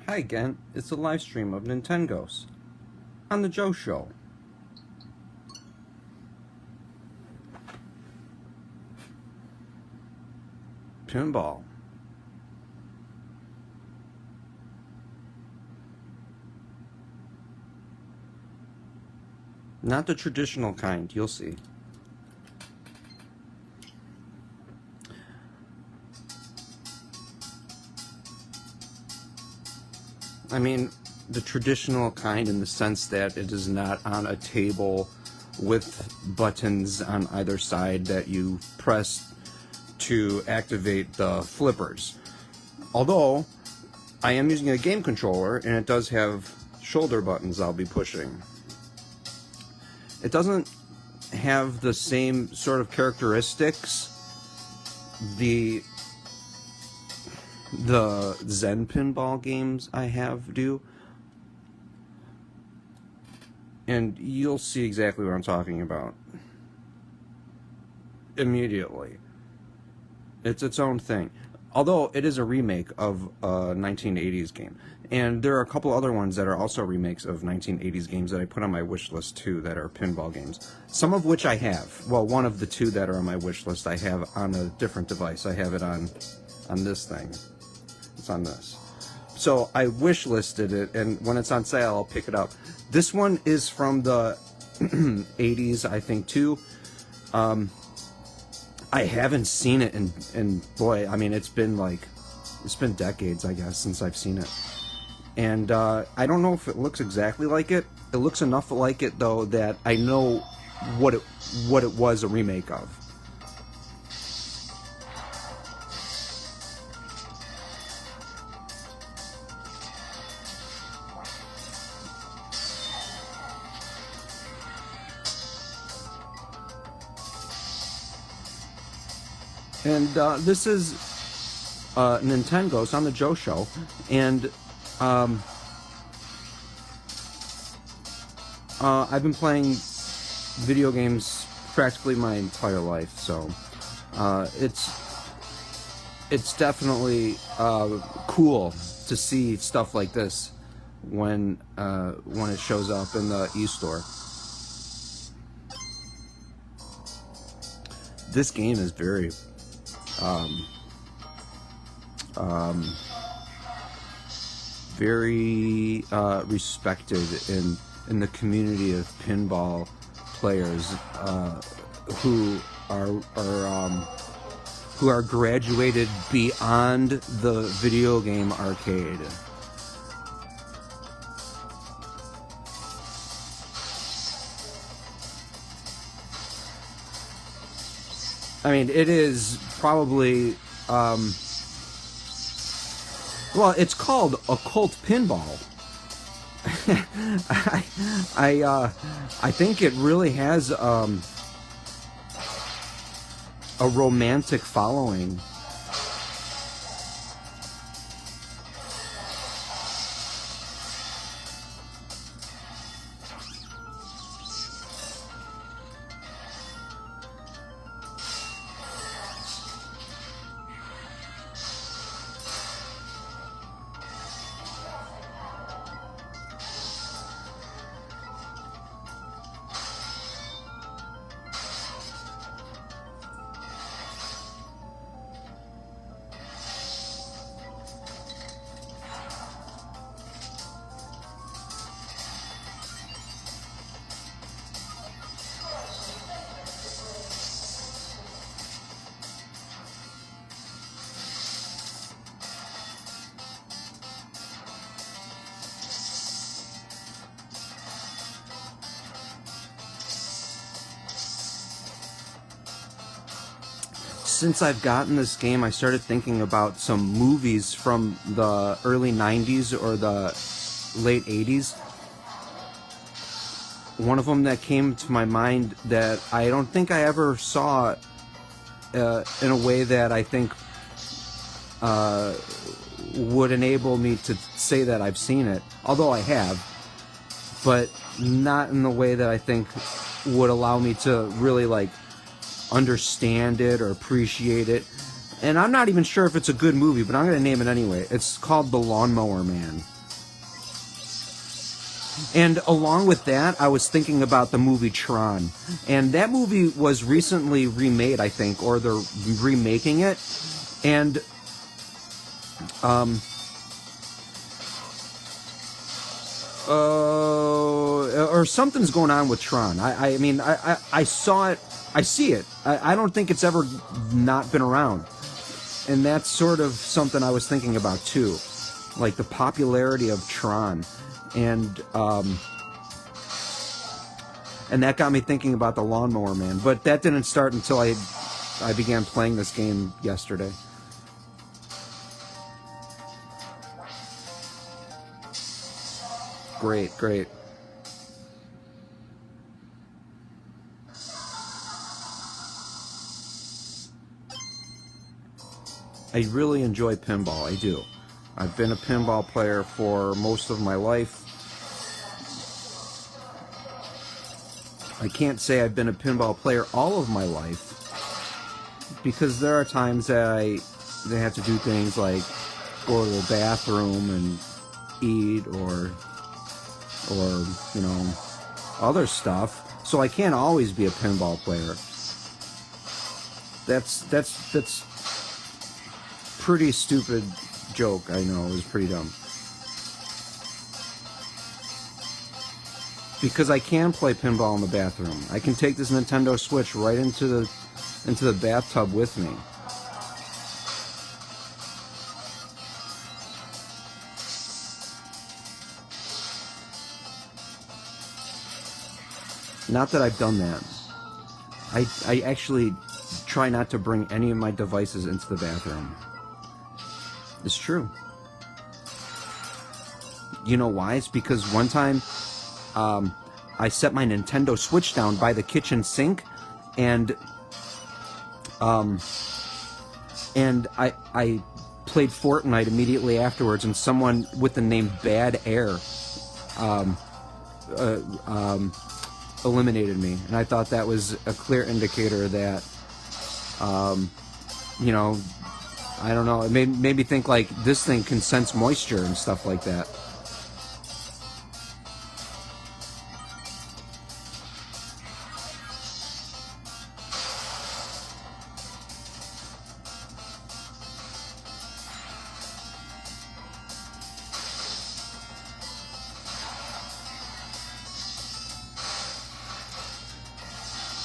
Hi again, it's a live stream of Nintendo's on the Joe Show. Pinball. Not the traditional kind, you'll see. I mean, the traditional kind in the sense that it is not on a table with buttons on either side that you press to activate the flippers. Although, I am using a game controller and it does have shoulder buttons I'll be pushing. It doesn't have the same sort of characteristics the Zen pinball games I have do. And you'll see exactly what I'm talking about immediately. It's its own thing. Although it is a remake of a 1980s game. And there are a couple other ones that are also remakes of 1980s games that I put on my wish list too that are pinball games. Some of which I have. Well, one of the two that are on my wish list I have on a different device. I have it on this thing. It's on this. So I wish listed it, and when it's on sale, I'll pick it up. This one is from the 80s, I think, too. I haven't seen it, and boy, I mean, it's been decades, I guess, since I've seen it. And I don't know if it looks exactly like it. It looks enough like it, though, that I know what it was a remake of. And this is Nintendo's on the Joe Show, and I've been playing video games practically my entire life, so it's definitely cool to see stuff like this when it shows up in the e-store. This game is very very respected in the community of pinball players who are graduated beyond the video game arcade. I mean, it is probably, well, it's called Occult Pinball. I think it really has a romantic following. Since I've gotten this game, I started thinking about some movies from the early 90s or the late 80s. One of them that came to my mind that I don't think I ever saw in a way that I think would enable me to say that I've seen it, although I have, but not in the way that I think would allow me to really understand it or appreciate it. And I'm not even sure if it's a good movie, but I'm going to name it anyway. It's called The Lawnmower Man. And along with that, I was thinking about the movie Tron. And that movie was recently remade, I think, or they're remaking it. And or something's going on with Tron. I mean, I saw it, I see it. I don't think it's ever not been around. And that's sort of something I was thinking about too. Like the popularity of Tron. And that got me thinking about the Lawnmower Man. But that didn't start until I began playing this game yesterday. Great, great. I really enjoy pinball, I do. I've been a pinball player for most of my life. I can't say I've been a pinball player all of my life, because there are times that I have to do things like go to the bathroom and eat or you know, other stuff. So I can't always be a pinball player. That's pretty stupid joke, I know. It was pretty dumb. Because I can play pinball in the bathroom. I can take this Nintendo Switch right into the bathtub with me. Not that I've done that. I actually try not to bring any of my devices into the bathroom. It's true. You know why? It's because one time I set my Nintendo Switch down by the kitchen sink, and I played Fortnite immediately afterwards, and someone with the name Bad Air eliminated me, and I thought that was a clear indicator that you know, I don't know, it made me think like this thing can sense moisture and stuff like that.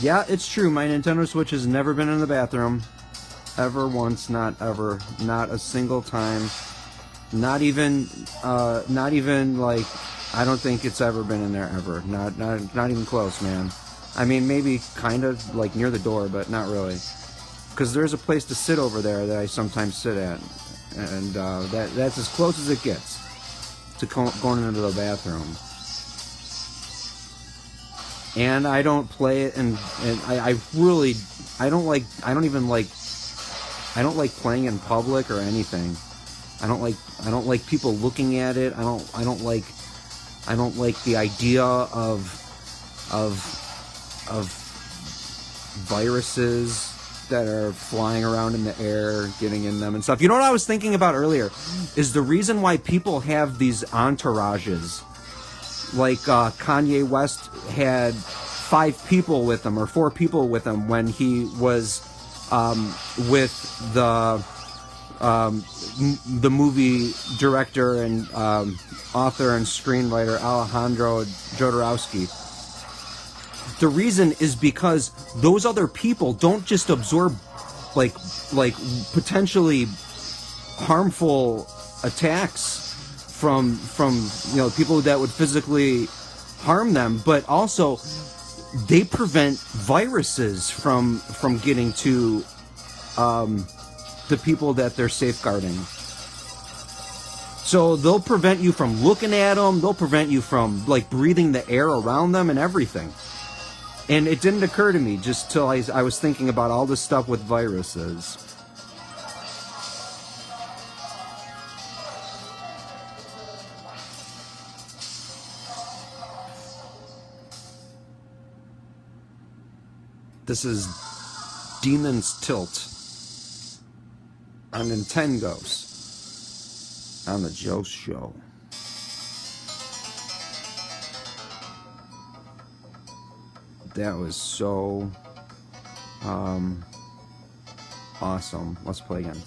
Yeah, it's true. My Nintendo Switch has never been in the bathroom. Ever once, not ever. Not a single time. Not even like, I don't think it's ever been in there ever. Not even close, man. I mean, maybe kind of like near the door, but not really. Because there's a place to sit over there that I sometimes sit at. And that's as close as it gets to going into the bathroom. And I don't play it, and I don't like playing in public or anything. I don't like people looking at it. I don't like the idea of viruses that are flying around in the air, getting in them and stuff. You know what I was thinking about earlier is the reason why people have these entourages. Like Kanye West had 5 people with him, or 4 people with him, when he was with the movie director and author and screenwriter Alejandro Jodorowsky. The reason is because those other people don't just absorb like potentially harmful attacks from you know, people that would physically harm them, but also they prevent viruses from getting to the people that they're safeguarding. So they'll prevent you from looking at them, they'll prevent you from like breathing the air around them and everything. And it didn't occur to me just till I was thinking about all this stuff with viruses. This is Demon's Tilt on Nintendo's on the Joe Show. That was so awesome. Let's play again.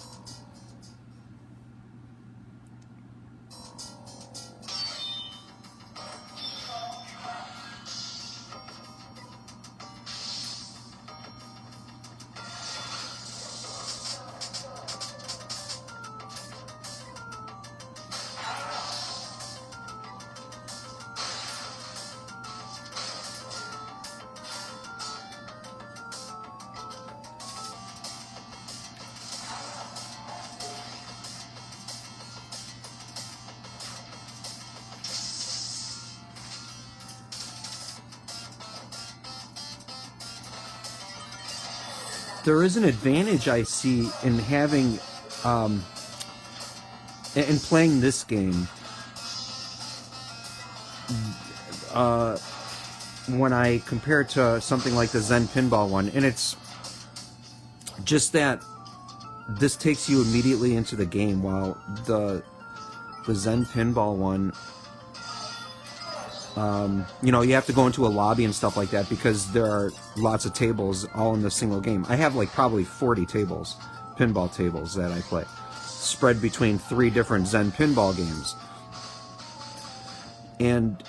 There is an advantage I see in having, in playing this game, when I compare it to something like the Zen Pinball one, and it's just that this takes you immediately into the game, while the Zen Pinball one, you know, you have to go into a lobby and stuff like that because there are lots of tables all in the single game. I have like probably 40 tables, pinball tables that I play, spread between 3 different Zen Pinball games. And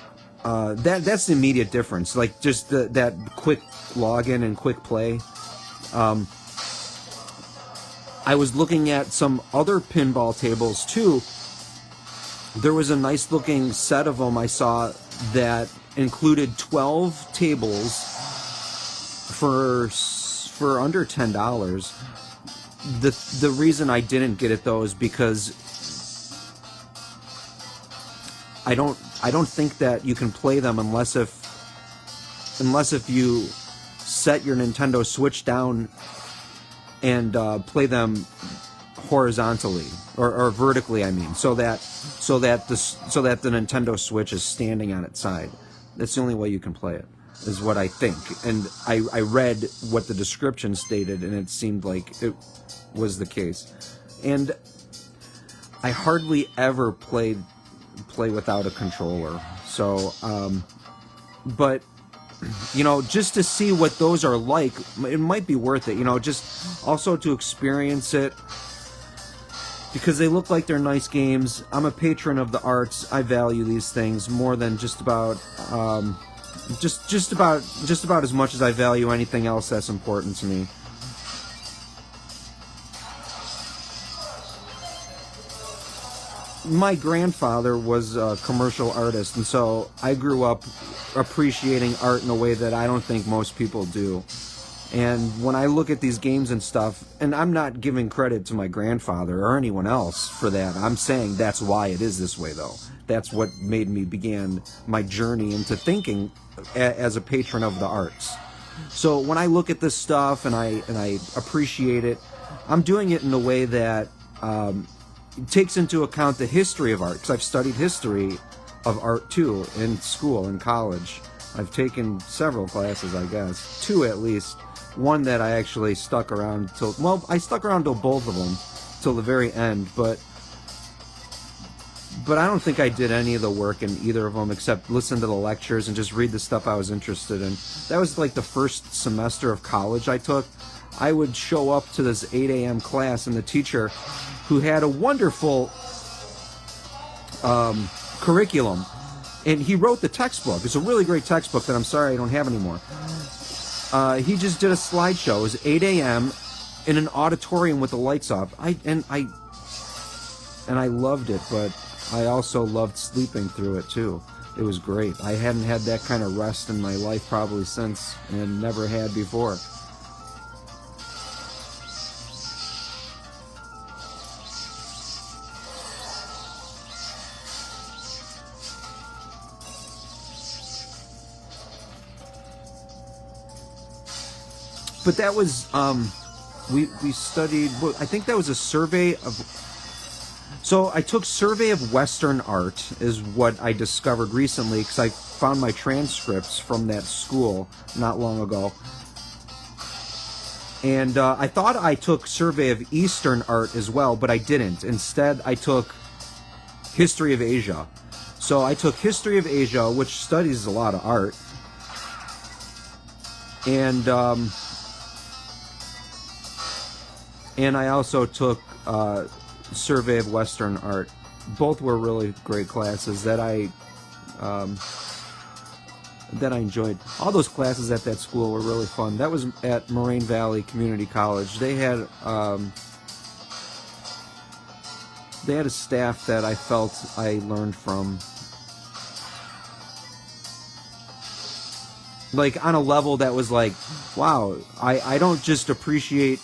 that's the immediate difference. Like just that quick login and quick play. I was looking at some other pinball tables too. There was a nice looking set of them I saw that included 12 tables for under $10. The reason I didn't get it though is because I don't think that you can play them unless if you set your Nintendo Switch down and play them horizontally or vertically, I mean, so that the Nintendo Switch is standing on its side. That's the only way you can play it, is what I think. And I read what the description stated, and it seemed like it was the case. And I hardly ever play without a controller. So, but you know, just to see what those are like, it might be worth it. You know, just also to experience it. Because they look like they're nice games. I'm a patron of the arts. I value these things more than just about just about as much as I value anything else that's important to me. My grandfather was a commercial artist, and so I grew up appreciating art in a way that I don't think most people do. And when I look at these games and stuff, and I'm not giving credit to my grandfather or anyone else for that, I'm saying that's why it is this way, though. That's what made me begin my journey into thinking as a patron of the arts. So when I look at this stuff and I appreciate it, I'm doing it in a way that takes into account the history of art, because I've studied history of art too in school, in college. I've taken several classes, I guess, 2 at least. One that I actually stuck around till, well, I stuck around till both of them, till the very end, but I don't think I did any of the work in either of them except listen to the lectures and just read the stuff I was interested in. That was like the first semester of college I took. I would show up to this 8 a.m. class, and the teacher, who had a wonderful curriculum, and he wrote the textbook. It's a really great textbook that I'm sorry I don't have anymore. He just did a slideshow. It was 8 a.m. in an auditorium with the lights off. I loved it, but I also loved sleeping through it too. It was great. I hadn't had that kind of rest in my life probably since, and never had before. But that was, we studied, I think that was a survey of, so I took Survey of Western Art is what I discovered recently, because I found my transcripts from that school not long ago. And I thought I took Survey of Eastern Art as well, but I didn't. Instead, I took History of Asia. So I took History of Asia, which studies a lot of art. And I also took Survey of Western Art. Both were really great classes that I enjoyed. All those classes at that school were really fun. That was at Moraine Valley Community College. They had a staff that I felt I learned from, like on a level that was like, wow, I don't just appreciate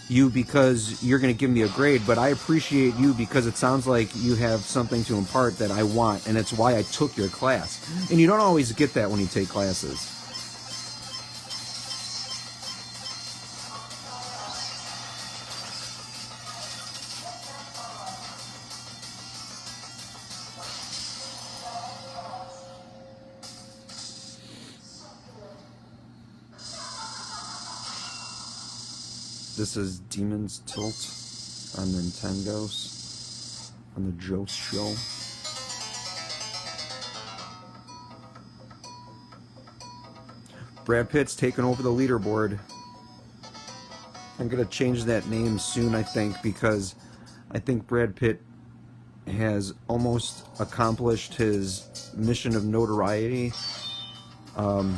you because you're going to give me a grade, but I appreciate you because it sounds like you have something to impart that I want, and it's why I took your class. And you don't always get that when you take classes. This is Demon's Tilt on Nintendo's, on the Jost Show. Brad Pitt's taking over the leaderboard. I'm going to change that name soon, I think, because I think Brad Pitt has almost accomplished his mission of notoriety on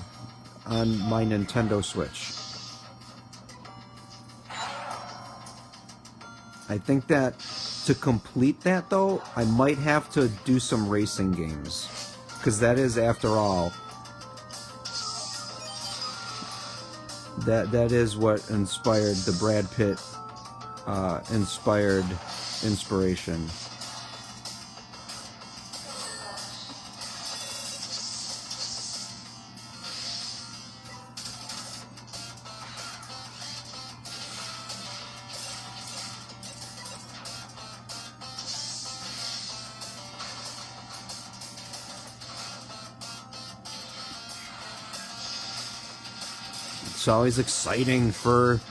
my Nintendo Switch. I think that to complete that, though, I might have to do some racing games, because that is, after all, that is what inspired the Brad Pitt inspiration. It's always exciting for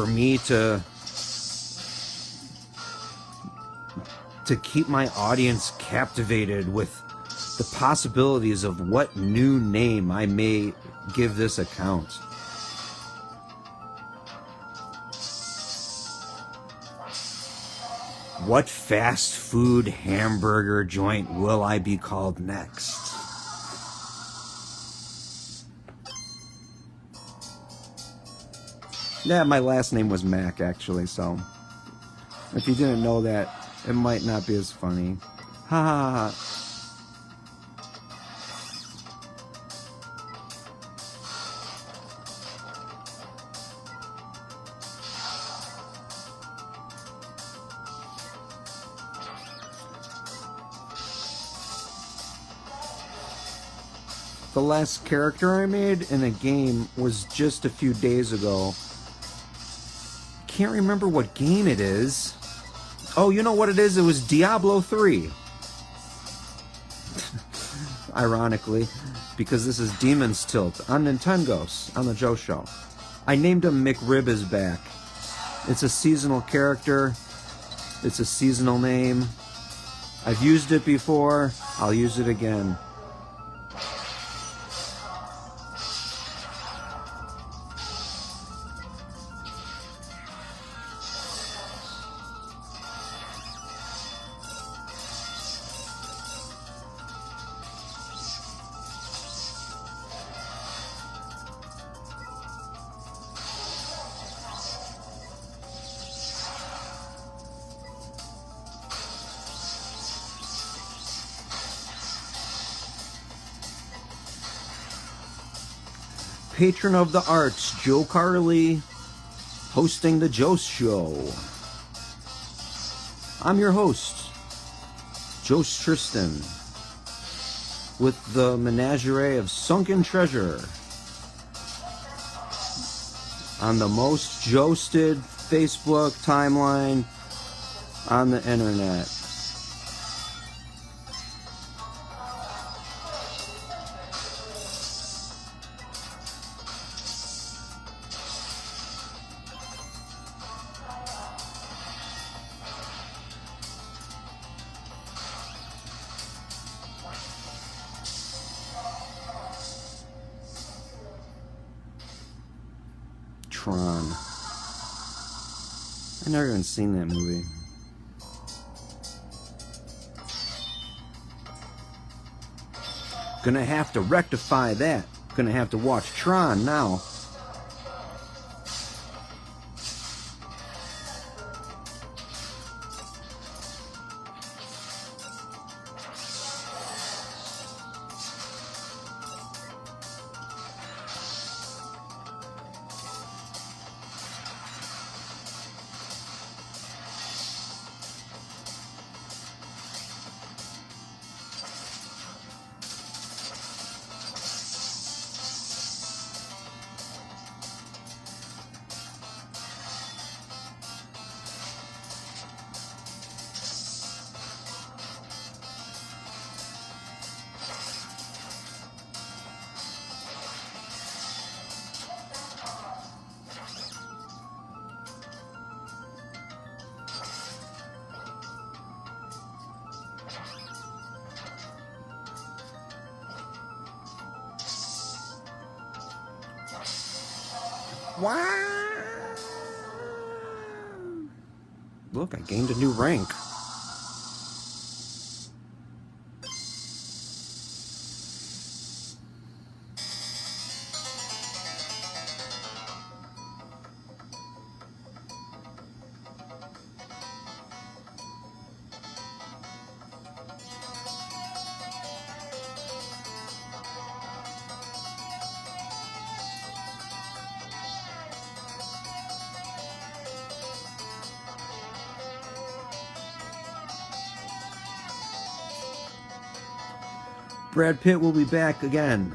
me to keep my audience captivated with the possibilities of what new name I may give this account. What fast food hamburger joint will I be called next? Yeah, my last name was Mac, actually, so if you didn't know that, it might not be as funny. Ha ha ha. The last character I made in a game was just a few days ago. Can't remember what game it is. Oh, you know what it is? It was Diablo 3. Ironically, because this is Demon's Tilt on Nintendo's, on the Joe Show. I named him McRib is Back. It's a seasonal character. It's a seasonal name. I've used it before. I'll use it again. Patron of the arts, Joe Carley, hosting the Jost Show. I'm your host, Jost Tristan, with the menagerie of sunken treasure on the most Joested Facebook timeline on the internet. Tron. I've never even seen that movie. Gonna have to rectify that. Gonna have to watch Tron now. Wow! Look, I gained a new rank. Brad Pitt will be back again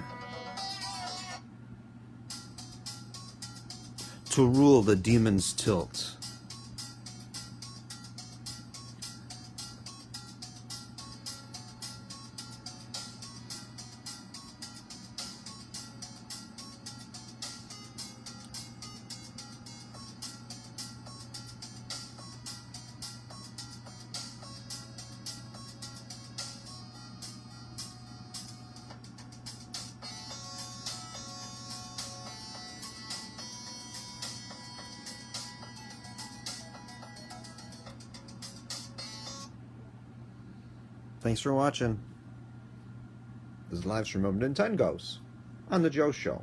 to rule the Demon's Tilt. Thanks for watching. This is a live stream of Nintendo's on The Joe Show.